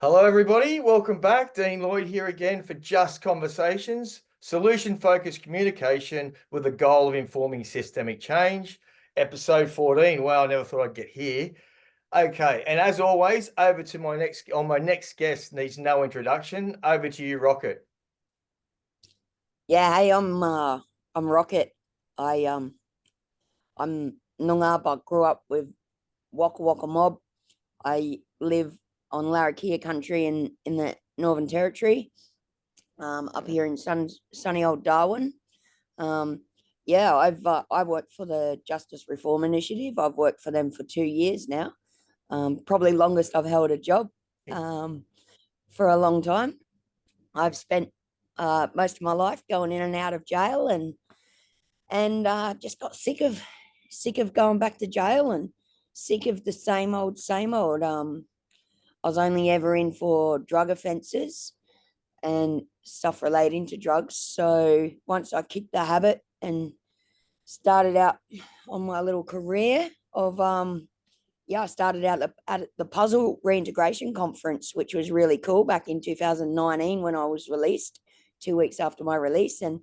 Hello, everybody. Welcome back. Dean Lloyd here again for Just Conversations, solution-focused communication with the goal of informing systemic change. Episode 14. Wow, I never thought I'd get here. Okay, and as always, over to my next guest needs no introduction. Over to you, Rocket. Yeah, hey, I'm Rocket. I'm Noongar, but grew up with Waka Waka Mob. I live on Larrakia country in the Northern Territory, up here in sunny old Darwin. Um, yeah, I worked for the Justice Reform Initiative. I've worked for them for 2 years now. Probably longest I've held a job um, for a long time. I've spent most of my life going in and out of jail and just got sick of going back to jail and sick of the same old. I was only ever in for drug offences and stuff relating to drugs. So once I kicked the habit and started out on my little career of I started out at the Puzzle Reintegration Conference, which was really cool back in 2019 when I was released, 2 weeks after my release, and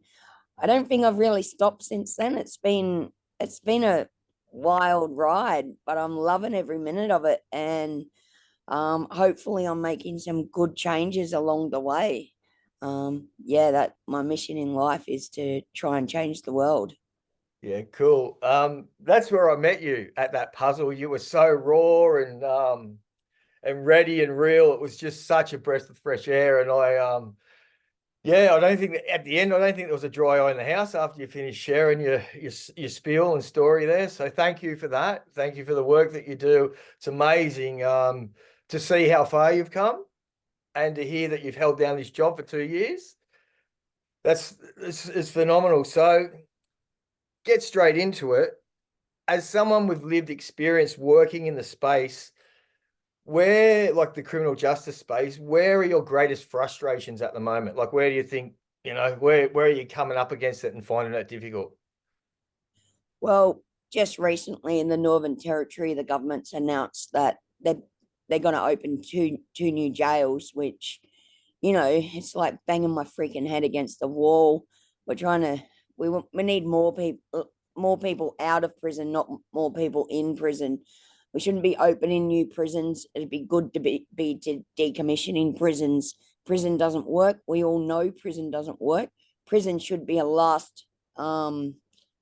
I don't think I've really stopped since then. It's been a wild ride, but I'm loving every minute of it, and hopefully I'm making some good changes along the way. Yeah, that my mission in life is to try and change the world. Yeah, cool. That's where I met you at that puzzle. You were so raw and ready and real. It was just such a breath of fresh air. And yeah, I don't think that at the end, I don't think there was a dry eye in the house after you finished sharing your spiel and story there. So thank you for that. Thank you for the work that you do. It's amazing to see how far you've come and to hear that you've held down this job for 2 years. It's phenomenal. So get straight into it. As someone with lived experience working in the space, where, like the criminal justice space, where are your greatest frustrations at the moment? Like, where do you think, where are you coming up against it and finding that difficult? Well, just recently in the Northern Territory, the government's announced that they're going to open two new jails, which it's like banging my freaking head against the wall. We're trying to we need more people out of prison, not more people in prison. We shouldn't be opening new prisons. It'd be good to be to decommissioning prisons. Prison doesn't work. We all know prison doesn't work. Prison should be a last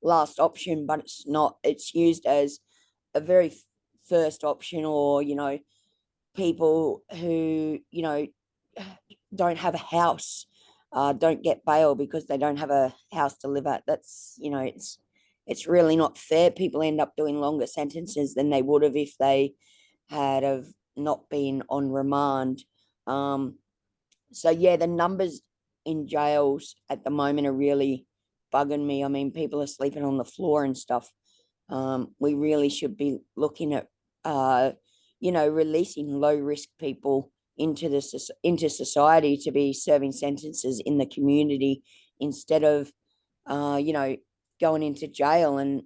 option, but it's not. It's used as a very first option, or people who don't have a house don't get bail because they don't have a house to live at. That's it's really not fair. People end up doing longer sentences than they would have if they had have not been on remand. Um, so yeah, the numbers in jails at the moment are really bugging me. I mean, people are sleeping on the floor and stuff. We really should be looking at releasing low risk people into society to be serving sentences in the community instead of uh, you know going into jail. And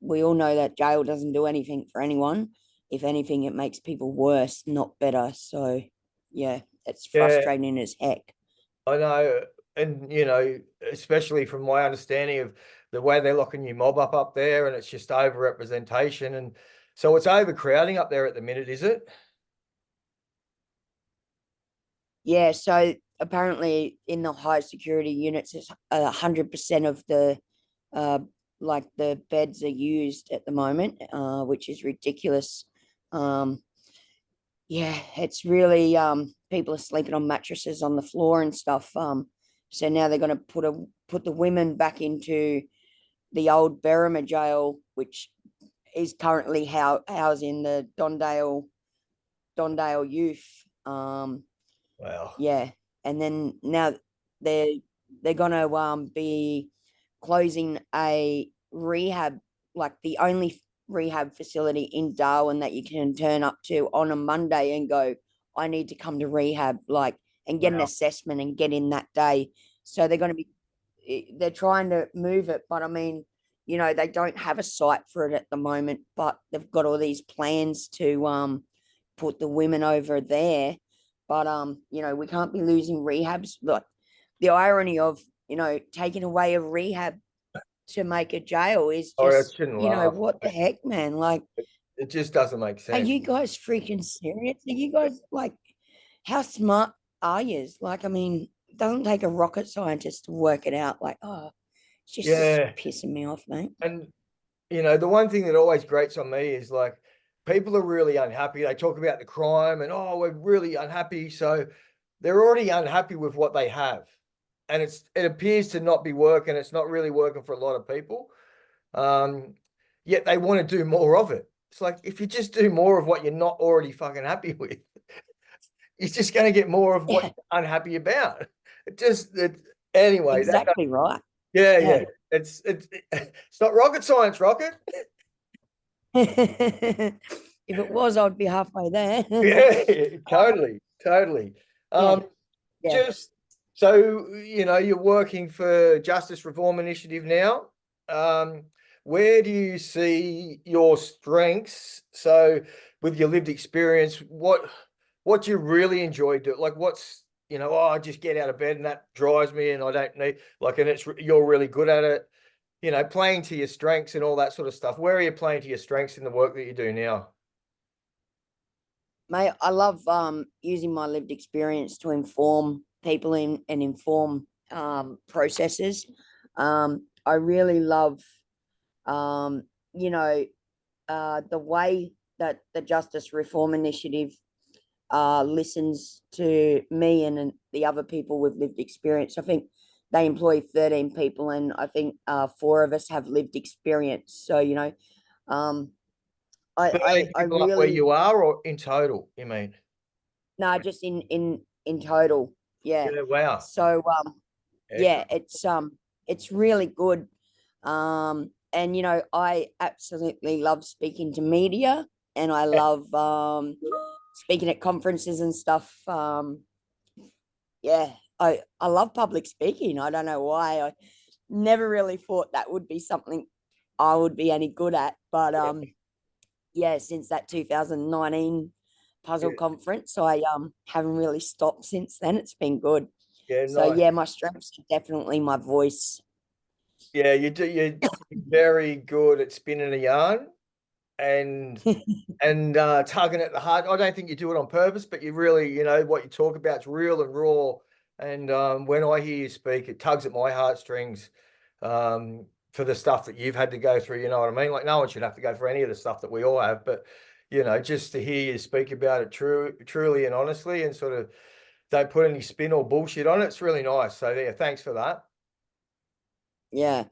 we all know that jail doesn't do anything for anyone. If anything, it makes people worse, not better. So yeah, it's Yeah, frustrating as heck. I know. And, especially from my understanding of the way they're locking your mob up there, and it's just overrepresentation. And so it's overcrowding up there at the minute, is it? Yeah, so apparently in the high security units, it's 100% of the uh, like the beds are used at the moment, which is ridiculous. Um, yeah, it's really people are sleeping on mattresses on the floor and stuff. So now they're going to put the women back into the old Berrima jail, which is currently housing the Dondale youth. Wow. Yeah, and then now they're they're gonna be closing a rehab, like the only rehab facility in Darwin that you can turn up to on a Monday and go, I need to come to rehab, like, and get an Wow. assessment and get in that day. So they're trying to move it, but I mean, they don't have a site for it at the moment, but they've got all these plans to put the women over there. but we can't be losing rehabs. But the irony of taking away a rehab to make a jail is Sorry, I just shouldn't laugh. what the heck, man? Like, It just doesn't make are sense. you guys freaking serious? Are you guys like, how smart are you? Like, I mean, it doesn't take a rocket scientist to work it out. Like, oh, it's just Yeah. pissing me off, mate. And, the one thing that always grates on me is like people are really unhappy. They talk about the crime and, oh, we're really unhappy. So they're already unhappy with what they have. And it appears to not be working. It's not really working for a lot of people. Um, Yet they want to do more of it. It's like if you just do more of what you're not already fucking happy with, you're just going to get more of what Yeah, you're unhappy about. Anyway. exactly right. Yeah, Yeah. yeah. It's not rocket science, Rocket. If it was, I'd be halfway there. Yeah, totally, totally. Yeah, Um, yeah. just so you're working for Justice Reform Initiative now. Um, where do you see your strengths? So, with your lived experience, what do you really enjoy doing? Like, oh, I just get out of bed and that drives me, and I don't need like, and you're really good at it. Playing to your strengths and all that sort of stuff. Where are you playing to your strengths in the work that you do now? Mate, I love using my lived experience to inform people and inform processes. I really love um, you know the way that the Justice Reform Initiative listens to me and the other people with lived experience. I think they employ 13 people, and I think four of us have lived experience. So, um, 13 I people up where really, you are, or in total, you mean? no, just in total, yeah. Yeah, wow. So, yeah, Excellent. it's really good. And I absolutely love speaking to media, and I love speaking at conferences and stuff. Yeah, I love public speaking. I don't know why. I never really thought that would be something I would be any good at, but yeah, since that 2019 Yeah, puzzle conference, I haven't really stopped since then. It's been good. yeah, So nice. yeah, my strengths are definitely my voice. Yeah, you're very good at spinning a yarn and tugging at the heart. I don't think you do it on purpose, but you really, what you talk about is real and raw. And when I hear you speak, it tugs at my heartstrings for the stuff that you've had to go through. You know what I mean? Like no one should have to go through any of the stuff that we all have, but just to hear you speak about it truly and honestly, and sort of don't put any spin or bullshit on it, it's really nice. So yeah, thanks for that. Yeah,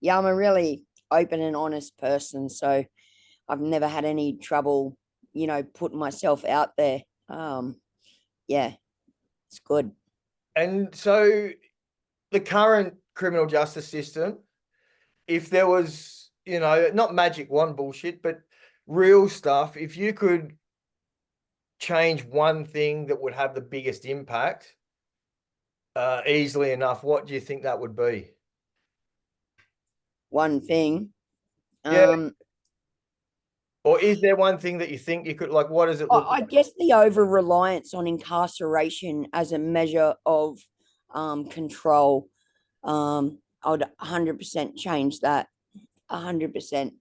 yeah, I'm a really open and honest person, so I've never had any trouble, putting myself out there. Yeah, it's good. And so the current criminal justice system, if there was, not magic wand bullshit, but real stuff, if you could change one thing that would have the biggest impact easily enough, what do you think that would be? One thing, Yeah. um, Or is there one thing that you think you could, like, what does it look I like? guess the over reliance on incarceration as a measure of control. I would 100% change that. 100%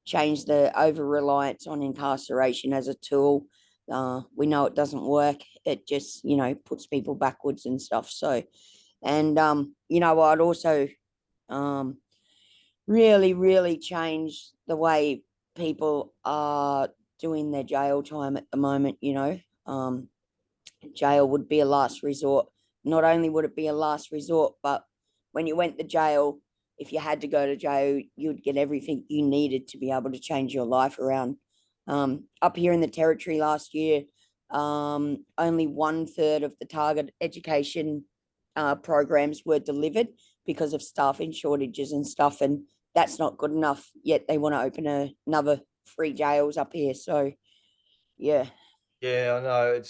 change the over reliance on incarceration as a tool. We know it doesn't work. It just puts people backwards and stuff. So, and I'd also um, really change the way people are doing their jail time at the moment. Jail would be a last resort. Not only would it be a last resort, but when you went to jail, if you had to go to jail, you'd get everything you needed to be able to change your life around. Up here in the territory last year, only 1/3 of the target education programs were delivered because of staffing shortages and stuff. And that's not good enough. Yet they want to open another 3 jails up here. So, yeah. Yeah, I know.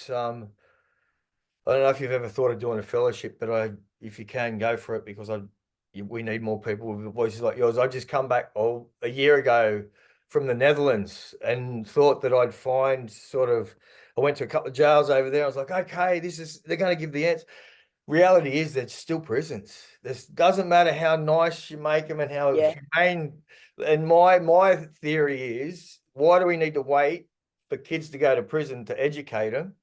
I don't know if you've ever thought of doing a fellowship, but if you can, go for it because we need more people with voices like yours. I just come back a year ago from the Netherlands and thought that I'd find sort of I went to a couple of jails over there. I was like, okay, they're going to give the answer. Reality is there's still prisons. This doesn't matter how nice you make them and how Yeah. humane. And my theory is, why do we need to wait for kids to go to prison to educate them?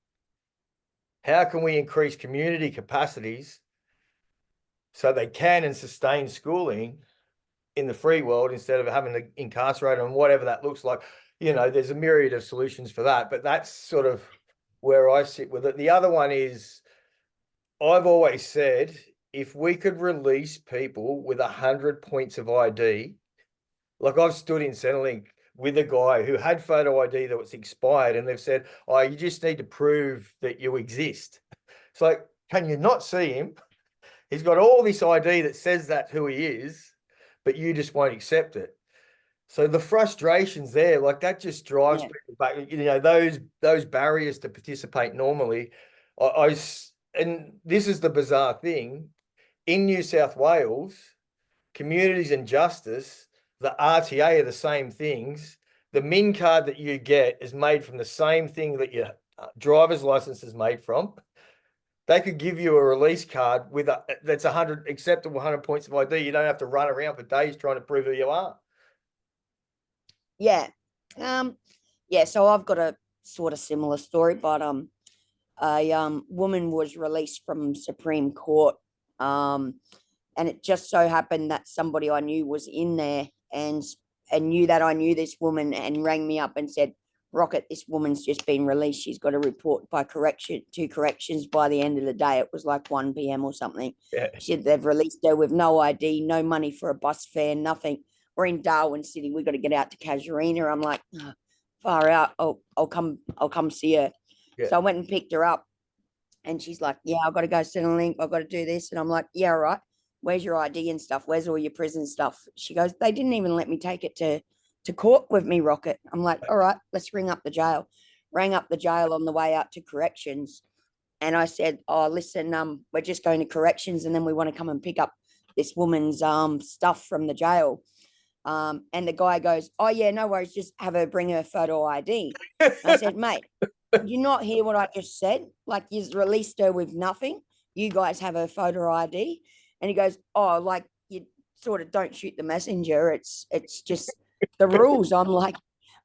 How can we increase community capacities so they can and sustain schooling in the free world instead of having to incarcerate them, whatever that looks like? There's a myriad of solutions for that, but that's sort of where I sit with it. The other one is, I've always said, if we could release people with 100 points of ID, like I've stood in Centrelink with a guy who had photo ID that was expired, and they've said, oh, you just need to prove that you exist. It's like, can you not see him? He's got all this ID that says that's who he is, but you just won't accept it. So the frustration's there, like that just drives Yeah. people back. Those barriers to participate normally. And this is the bizarre thing in New South Wales, communities and justice, the RTA are the same things. The min card that you get is made from the same thing that your driver's license is made from. They could give you a release card that's 100 acceptable 100 points of ID. You don't have to run around for days trying to prove who you are. Yeah. Yeah, so I've got a sort of similar story, but a woman was released from Supreme Court. And it just so happened that somebody I knew was in there and knew that I knew this woman and rang me up and said, Rocket, this woman's just been released. She's got a report by corrections by the end of the day. It was like 1 p.m. or something. Yeah. She said they've released her with no ID, no money for a bus fare, nothing. We're in Darwin City. We've got to get out to Casuarina. I'm like, oh, far out. I'll come see her. Yeah. So I went and picked her up. And she's like, yeah, I've got to go Centrelink. I've got to do this. And I'm like, yeah, all right. Where's your ID and stuff? Where's all your prison stuff? She goes, they didn't even let me take it to court with me, Rocket. I'm like, all right, let's ring up the jail. Rang up the jail on the way out to corrections. And I said, oh, listen, we're just going to corrections and then we want to come and pick up this woman's stuff from the jail. And the guy goes, oh, yeah, no worries. Just have her bring her photo ID. I said, mate, did you not hear what I just said? Like, you released her with nothing. You guys have her photo ID. And he goes, oh, like, you sort of don't shoot the messenger. It's just the rules. I'm like,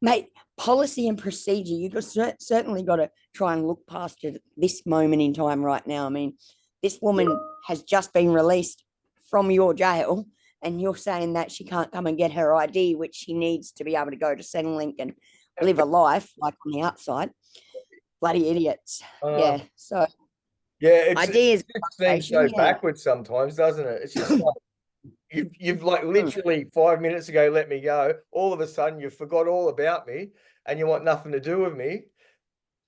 mate, policy and procedure. You've certainly got to try and look past it this moment in time right now. I mean, this woman has just been released from your jail and you're saying that she can't come and get her ID, which she needs to be able to go to Centrelink and live a life like on the outside. Bloody idiots. Yeah. So it just seems so yeah. backwards sometimes, doesn't it? It's just like you've like literally 5 minutes ago let me go. All of a sudden you forgot all about me and you want nothing to do with me.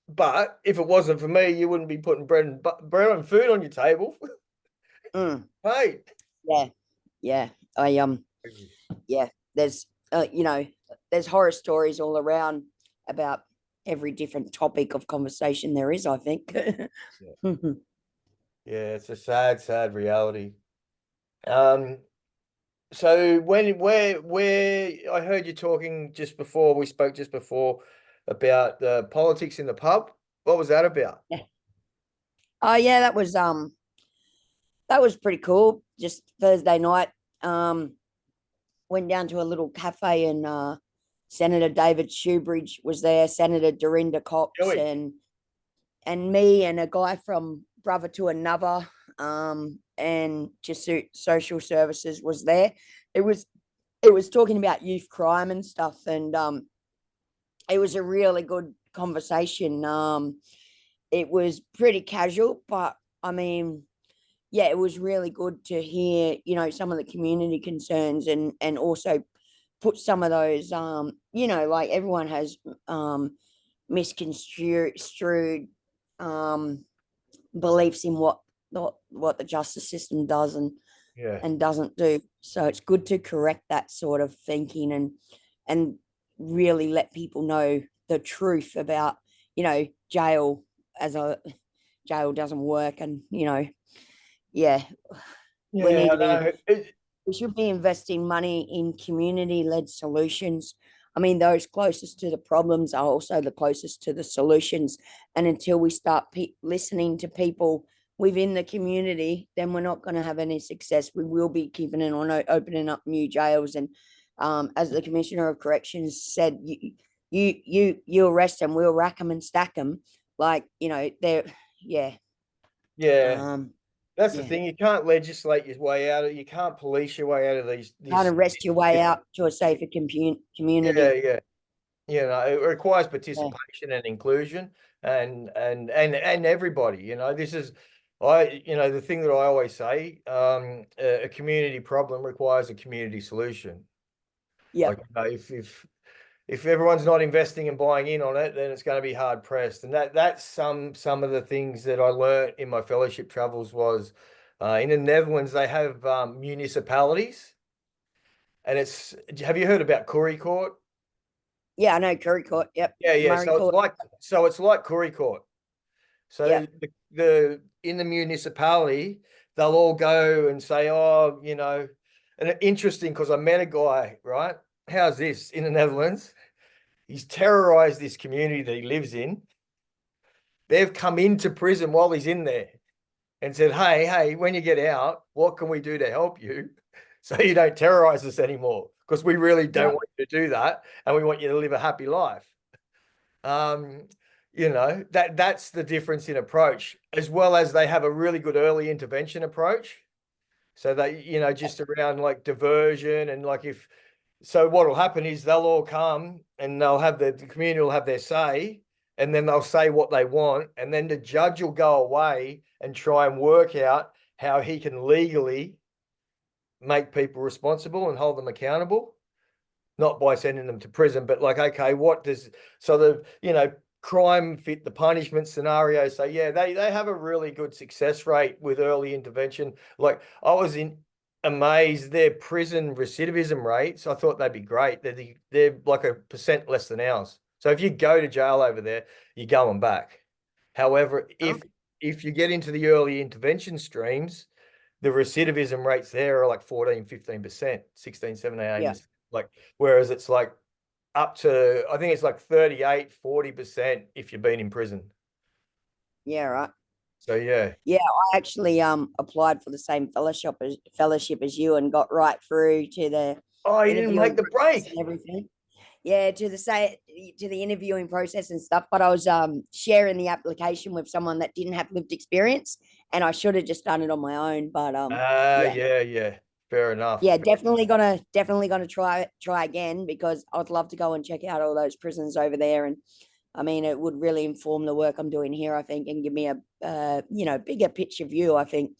But if it wasn't for me, you wouldn't be putting bread and food on your table. Hey. Yeah. Yeah. Yeah. There's there's horror stories all around about every different topic of conversation there is, I think. Yeah, it's a sad reality. So where I heard you talking we spoke just before about the politics in the pub. What was that about? Yeah. Oh yeah, that was pretty cool. Just Thursday night, went down to a little cafe and Senator David Shoebridge was there, Senator Dorinda Cox, Joey. and me and a guy from Brother to Another, and just social services was there. It was talking about youth crime and stuff, and it was a really good conversation. It was pretty casual, but I mean, yeah, it was really good to hear, some of the community concerns and also put some of those, like everyone has misconstrued beliefs in what the justice system does and doesn't do. So it's good to correct that sort of thinking and really let people know the truth about, jail doesn't work and, yeah. We need to be we should be investing money in community-led solutions. I mean, those closest to the problems are also the closest to the solutions. And until we start listening to people within the community, then we're not going to have any success. We will be keeping it on opening up new jails. And as the Commissioner of Corrections said, you arrest them, we'll rack them and stack them. Like, you know, they're, yeah. Yeah. Um, That's the yeah. thing. You can't legislate your way out of it. You can't police your way out of these. Can't arrest your way out to a safer Yeah, community. yeah. You know, it requires Yeah. participation and inclusion, and everybody. You know, this is, you know, the thing that I always say. A community problem requires a community solution. Yeah. Like, you know, if everyone's not investing and buying in on it, then it's going to be hard pressed. And that's some of the things that I learned in my fellowship travels was in the Netherlands they have municipalities, and it's have you heard about Curry Court? Yeah, I know Curry Court. Yep. Yeah, yeah. Murray Court. So it's like Curry Court. So Yep. the in the municipality, they'll all go and say, oh, you know, and interesting because I met a guy, right? How's this in the Netherlands? He's terrorized this community that he lives in. They've come into prison while he's in there and said, hey, when you get out, what can we do to help you so you don't terrorize us anymore? Because we really don't Yep. want you to do that, and we want you to live a happy life. Um, you know, that's the difference in approach, as well as they have a really good early intervention approach. So they, you know, just around like diversion and like if so what will happen is they'll all come and they'll have the community will have their say, and then they'll say what they want, and then the judge will go away and try and work out how he can legally make people responsible and hold them accountable, not by sending them to prison, but like, okay, what does so the you know crime fit the punishment scenario? So yeah, they have a really good success rate with early intervention. Like I was in amazed their prison recidivism rates. I thought they'd be great. They're like 1% less than ours. So if you go to jail over there, you're going back. However, Oh, if you get into the early intervention streams, the recidivism rates there are like 14, 15%, 16, 17, yeah. 18%. Like, whereas it's like up to, I think it's like 38, 40% if you've been in prison. Yeah, right. So yeah. Yeah, I actually applied for the same fellowship as you and got right through to the Oh, you didn't make interviewing the process break. and everything. Yeah, to the interviewing process and stuff. But I was sharing the application with someone that didn't have lived experience, and I should have just done it on my own. But yeah, Yeah, yeah. Fair enough. yeah, definitely gonna try again because I'd love to go and check out all those prisons over there. And I mean, it would really inform the work I'm doing here, I think, and give me a you know, bigger picture view. I think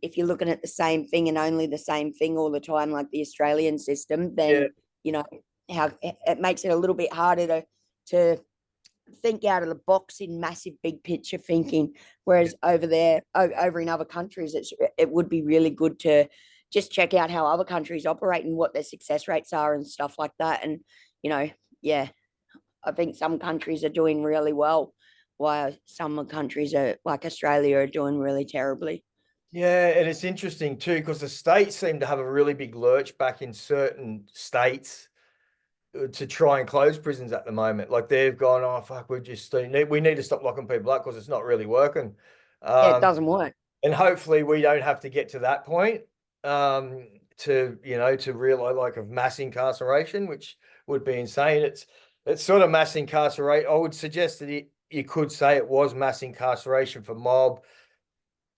if you're looking at the same thing and only the same thing all the time, like the Australian system, Yeah, then you know how it makes it a little bit harder to think out of the box in massive big picture thinking. yeah, Whereas over there, over in other countries, it would be really good to just check out how other countries operate and what their success rates are and stuff like that. And you know, yeah, I think some countries are doing really well, while some countries are like Australia are doing really terribly. yeah. And it's interesting too, because the states seem to have a really big lurch back in certain states to try and close prisons at the moment. Like they've gone, oh fuck, we need to stop locking people up because it's not really working. Yeah, it Um, doesn't work. and hopefully we don't have to get to that point to you know to realize like of mass incarceration, which would be insane. It's sort of mass incarceration. I would suggest that you could say it was mass incarceration for mob,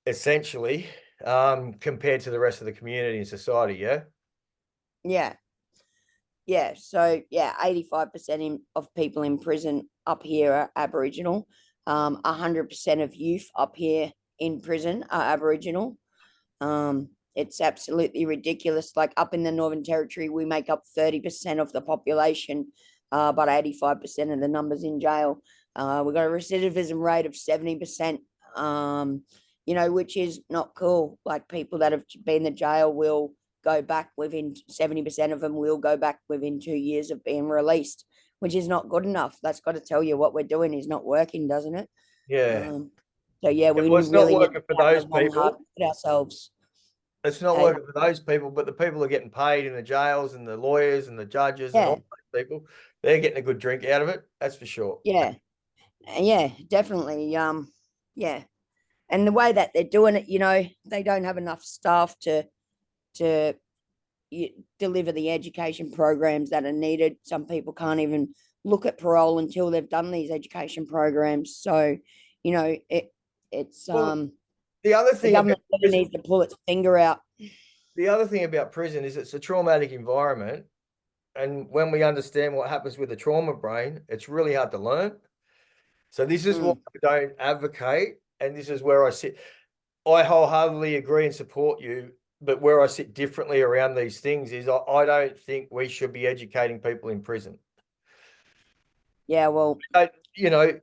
essentially, compared to the rest of the community and society. Yeah. Yeah, yeah. So yeah, 85% of people in prison up here are Aboriginal. 100% of youth up here in prison are Aboriginal. It's absolutely ridiculous. Like up in the Northern Territory, we make up 30% of the population, but 85% of the numbers in jail. We've got a recidivism rate of 70%, you know, which is not cool. Like people that have been in jail will go back within 70% of them will go back within 2 years of being released, which is not good enough. That's got to tell you what we're doing is not working, doesn't it? Yeah. Um, so yeah, we Well, it's not really need to working for have a those long, hard people. look at ourselves. It's not Hey, working for those people, but the people are getting paid in the jails and the lawyers and the judges and yeah, all those people, they're getting a good drink out of it. That's for sure. yeah, yeah, definitely. Yeah, and the way that they're doing it, they don't have enough staff to deliver the education programs that are needed. Some people can't even look at parole until they've done these education programs. So, it's Well, the other the thing about government really prison, needs to pull its finger out. the other thing about prison is it's a traumatic environment. And when we understand what happens with the trauma brain, it's really hard to learn. So this is what Mm, I don't advocate. And this is where I sit. I wholeheartedly agree and support you. But where I sit differently around these things is I don't think we should be educating people in prison. yeah, well,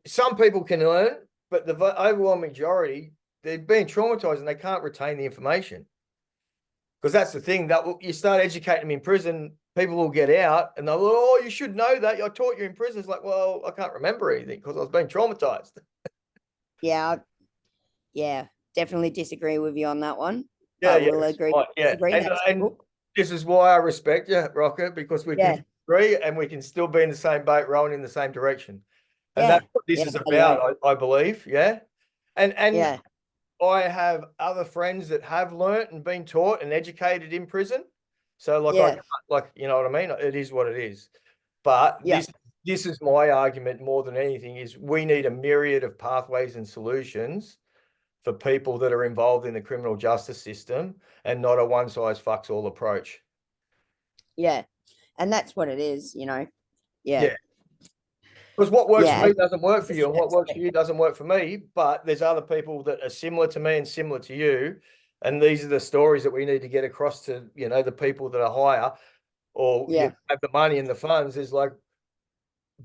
Some people can learn, but the overwhelming majority, they've been traumatized and they can't retain the information. Because that's the thing that you start educating them in prison, people will get out and they'll, oh, you should know that. I taught you in prison. It's like, well, I can't remember anything because I was being traumatized. yeah, yeah, definitely disagree with you on that one. Yeah, I yeah, will that's agree to right. Yeah. disagree. That's And cool. this is why I respect you, Rocket, because we can Yeah, disagree and we can still be in the same boat, rowing in the same direction. And yeah, that's what this yeah, is there you go. about, I believe. Yeah. And Yeah, I have other friends that have learnt and been taught and educated in prison. So like I yeah, can't, like you know what I mean? It is what it is. But yeah, this is my argument more than anything is we need a myriad of pathways and solutions for people that are involved in the criminal justice system and not a one size fucks all approach. yeah. And that's what it is. Yeah, Yeah. Because what works for yeah. me doesn't work for you, and what That's works for it. you doesn't work for me. But there's other people that are similar to me and similar to you. And these are the stories that we need to get across to, the people that are higher or Yeah, have the money and the funds. Is like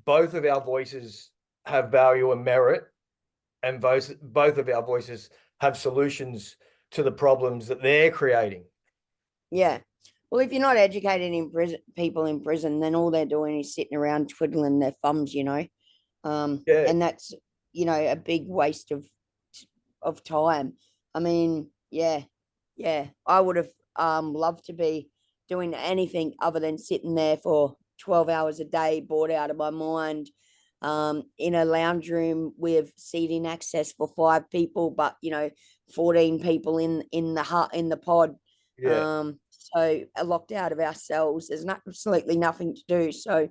both of our voices have value and merit, and both of our voices have solutions to the problems that they're creating. yeah. Well, if you're not educating in prison, people in prison, then all they're doing is sitting around twiddling their thumbs. Yeah. And that's a big waste of time. I mean, yeah, yeah. I would have loved to be doing anything other than sitting there for 12 hours a day, bored out of my mind, in a lounge room with seating access for 5 people, but 14 people in the hut in the pod. Yeah. So locked out of our cells. There's absolutely nothing to do. So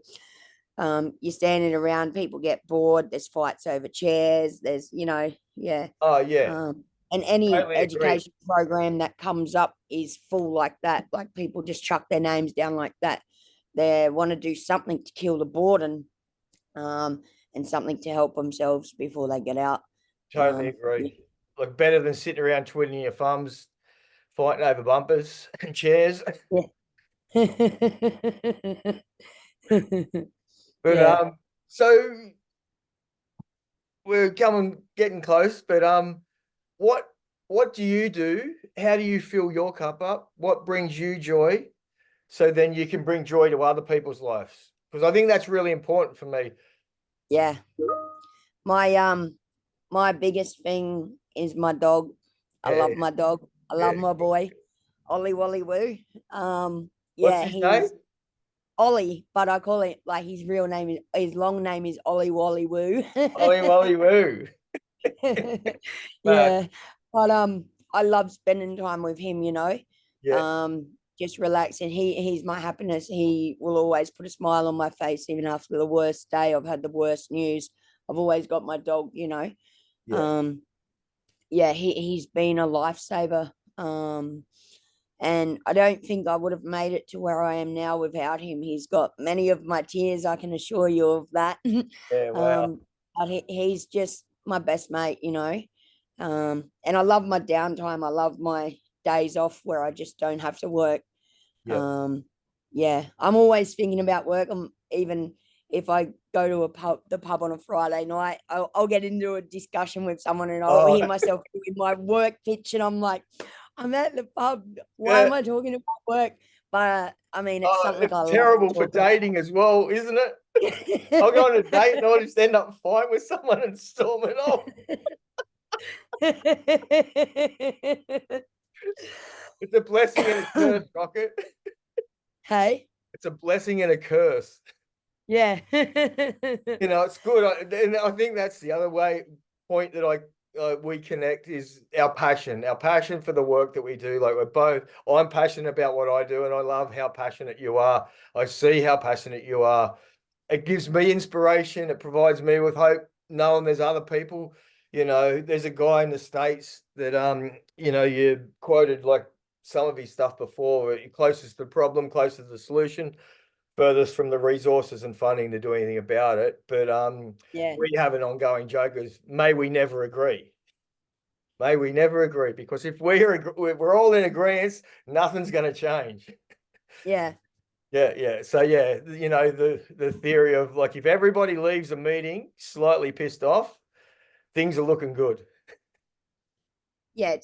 you're standing around, people get bored, there's fights over chairs, there's yeah. Oh, yeah. And any Totally agree. education program that comes up is full like that, like people just chuck their names down like that. They want to do something to kill the boredom, and something to help themselves before they get out. Totally agree. Like better than sitting around twiddling your thumbs, fighting over bumpers and chairs. Yeah. But Yeah, so we're getting close, but what what do you do? How do you fill your cup up? What brings you joy? So then you can bring joy to other people's lives. Because I think that's really important for me. yeah. My biggest thing is my dog. I Yeah. love my dog. I Yeah. love my boy, Ollie Wally Woo. What's Yeah, his name? he's Ollie, but I call it like his real name is his long name is Ollie Wally Woo. Ollie Wolly Woo. Mad. Yeah, but I love spending time with him. Yeah. Um, just relaxing. He's my happiness. He will always put a smile on my face, even after the worst day. I've had the worst news. I've always got my dog. Yeah. Um, yeah, he's been a lifesaver. And I don't think I would have made it to where I am now without him. He's got many of my tears, I can assure you of that. Yeah. Wow. But he's just my best mate. And I love my downtime. I love my days off where I just don't have to work. Yep. Yeah, I'm always thinking about work. Even if I go to the pub on a Friday night, I'll get into a discussion with someone and I'll Oh, hear myself doing my work pitch, and I'm like, I'm at the pub. Why yeah. am I talking about work? But I mean, it's Oh, something I it's love terrible for talking dating as well, isn't it? I'll go on a about. date and I'll just end up fighting with someone and storm it off. It's a blessing and a curse, Rocket. Hey, It's a blessing and a curse. yeah. You know, it's good. And I think that's the other point that we connect is our passion for the work that we do. Like I'm passionate about what I do, and I love how passionate you are. I see how passionate you are. It gives me inspiration. It provides me with hope, knowing there's other people. You know, there's a guy in the States that you quoted like some of his stuff before. Closest to the problem, closest to the solution, furthest from the resources and funding to do anything about it. But Yeah, we have an ongoing joke is may we never agree. May we never agree, because if we're all in agreement, nothing's going to change. yeah, Yeah. So yeah, the theory of like if everybody leaves a meeting slightly pissed off, things are looking good. yeah.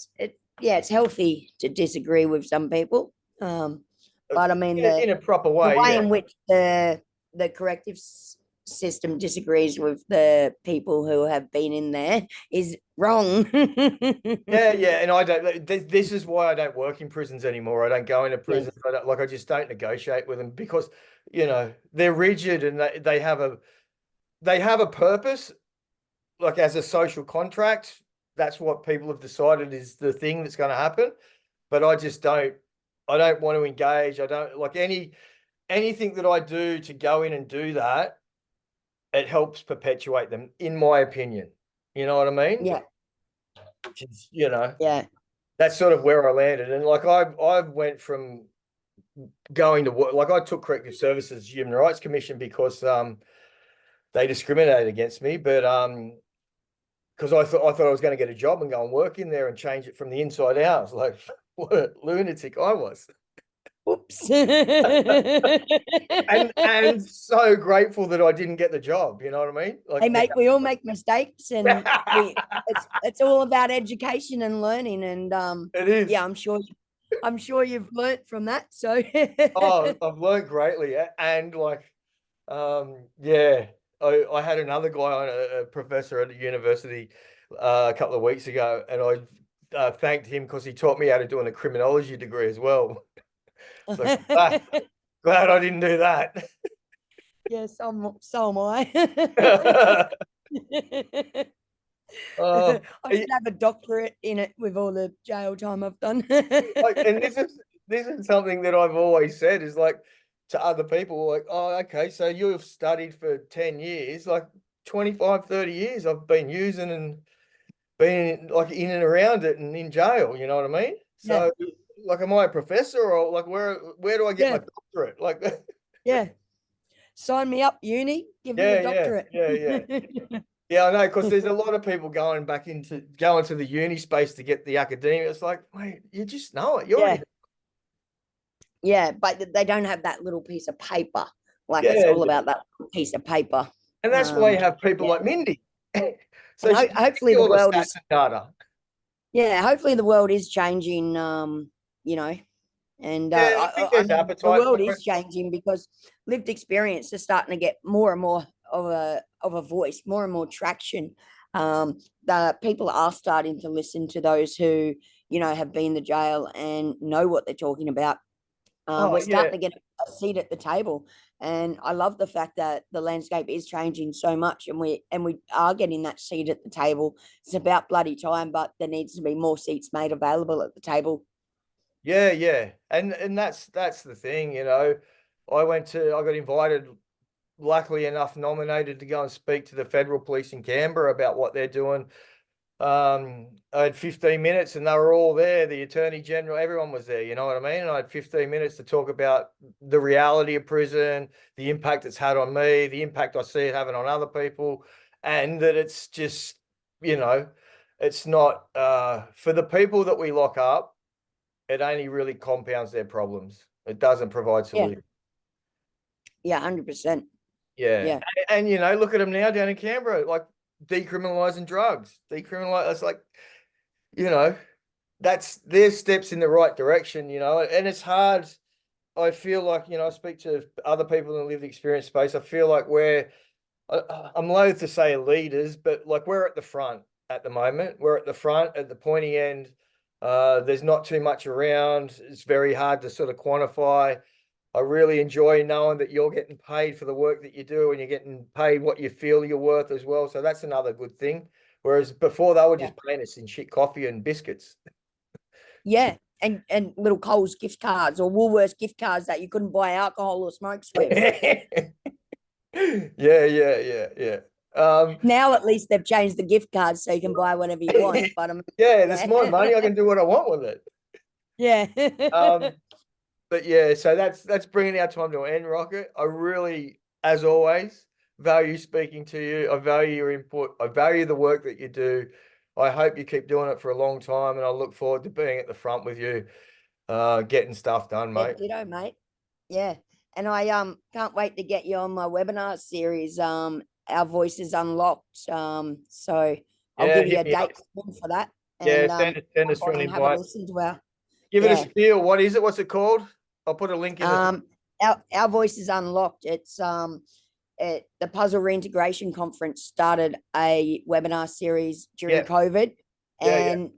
It's healthy to disagree with some people. But I mean In a proper the way, way yeah. in which the corrective system disagrees with the people who have been in there is wrong. Yeah, and I don't. This is why I don't work in prisons anymore. I don't go into Yes. prisons. I just don't negotiate with them because they're rigid and they have a purpose. Like as a social contract, that's what people have decided is the thing that's going to happen. But I just don't. I don't want to engage. I don't like anything that I do to go in and do that. It helps perpetuate them, in my opinion. You know what I mean? Yeah. Which is, Yeah. that's sort of where I landed. And like I went from going to work, like I took corrective services human rights commission because they discriminated against me, but because I thought I was going to get a job and go and work in there and change it from the inside out. I was like, what a lunatic I was. Oops. And so grateful that I didn't get the job. You know what I mean? Like, Hey mate, we all make mistakes, and it's all about education and learning. And it is. yeah, I'm sure you've learnt from that. So Oh, I've learned greatly, and like, yeah, I had another guy on a professor at the university a couple of weeks ago, and I thanked him because he taught me how to do a criminology degree as well. So glad I didn't do that. yes, so am I. Uh, I should have a doctorate in it with all the jail time I've done. and this is something that I've always said is like to other people, like, oh, okay, so you've studied for 10 years, like 25, 30 years I've been using and been like in and around it and in jail, you know what I mean? Yeah, So like am I a professor or like where do I get my yeah, doctorate? Like yeah. Sign me up, uni. Give me a doctorate. yeah. Yeah, I know, because there's a lot of people going to the uni space to get the academia. It's like, wait, you just know it. You Yeah, already yeah, but they don't have that little piece of paper. Like it's yeah, all about that piece of paper. and that's why you have people Yeah, like Mindy. and So she can hopefully see the all the world stats is and data. yeah, hopefully the world is changing. You know, and Yeah, I think I there's mean the appetite world for it. is changing because lived experience is starting to get more and more of a voice, more and more traction. The people are starting to listen to those who have been to jail and know what they're talking about. Oh We're yeah, starting to get a seat at the table, and I love the fact that the landscape is changing so much, and we are getting that seat at the table. It's about bloody time, but there needs to be more seats made available at the table. yeah, and that's the thing, I got invited, luckily enough, nominated to go and speak to the federal police in Canberra about what they're doing. I had 15 minutes and they were all there. The Attorney General, everyone was there, you know what I mean? And I had 15 minutes to talk about the reality of prison, the impact it's had on me, the impact I see it having on other people, and that it's just, it's not for the people that we lock up, it only really compounds their problems. It doesn't provide Yeah, solutions. yeah, 100%. Yeah. Yeah, And look at them now down in Canberra, like decriminalizing drugs. Decriminalize, it's like, you know, there's steps in the right direction, and it's hard. I feel like, I speak to other people in the lived experience space. I feel like I'm loath to say leaders, but like we're at the front at the moment. We're at the front at the pointy end. There's not too much around. It's very hard to sort of quantify. I really enjoy knowing that you're getting paid for the work that you do and you're getting paid what you feel you're worth as well. So that's another good thing. Whereas before they were Yeah. just paying us in shit coffee and biscuits. Yeah. And little Coles gift cards or Woolworths gift cards that you couldn't buy alcohol or smokes with. Yeah. Now at least they've changed the gift cards so you can buy whatever you want. But yeah, that's my money. I can do what I want with it. Yeah. But yeah, so that's bringing our time to an end, Rocket. I really, as always, value speaking to you. I value your input. I value the work that you do. I hope you keep doing it for a long time, and I look forward to being at the front with you, getting stuff done, Yeah, mate. ditto, mate. Yeah. And I can't wait to get you on my webinar series. Our Voices Unlocked. So I'll Yeah, give you hit a me up. date soon for that. Yeah, And send us jump for on an and have a invite. listen to our Give it a yeah. spiel. What is it? What's it called? I'll put a link in the. Our Voices Unlocked. It's the Puzzle Reintegration Conference started a webinar series during Yeah, COVID, yeah. and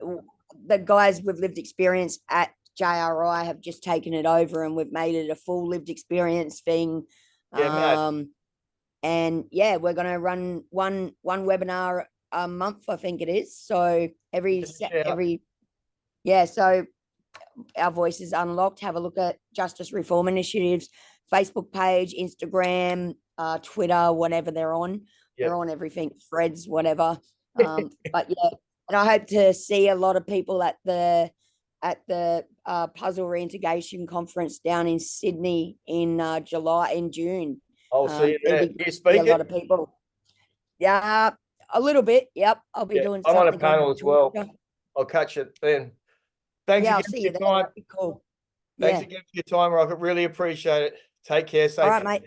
the guys with lived experience at JRI have just taken it over, and we've made it a full lived experience thing. Yeah, mad. And yeah, we're going to run one webinar a month, I think it is. So every yeah, so our Voices Unlocked. Have a look at Justice Reform Initiatives Facebook page, Instagram, Twitter, whatever they're on. Yeah. They're on everything, Threads, whatever. But yeah, and I hope to see a lot of people at the Puzzle Reintegration Conference down in Sydney in June. I'll see you It'd there. be You great to see a speak lot it? of people. Yeah, a little bit. Yep, I'll be Yeah, doing I'm on a something on panel as well. Twitter. I'll catch it then. Thanks Yeah, again I'll see for you your there. time. That'd be cool. Thanks Yeah. again for your time, Rocket. Really appreciate it. Take care. All Safe. right, mate.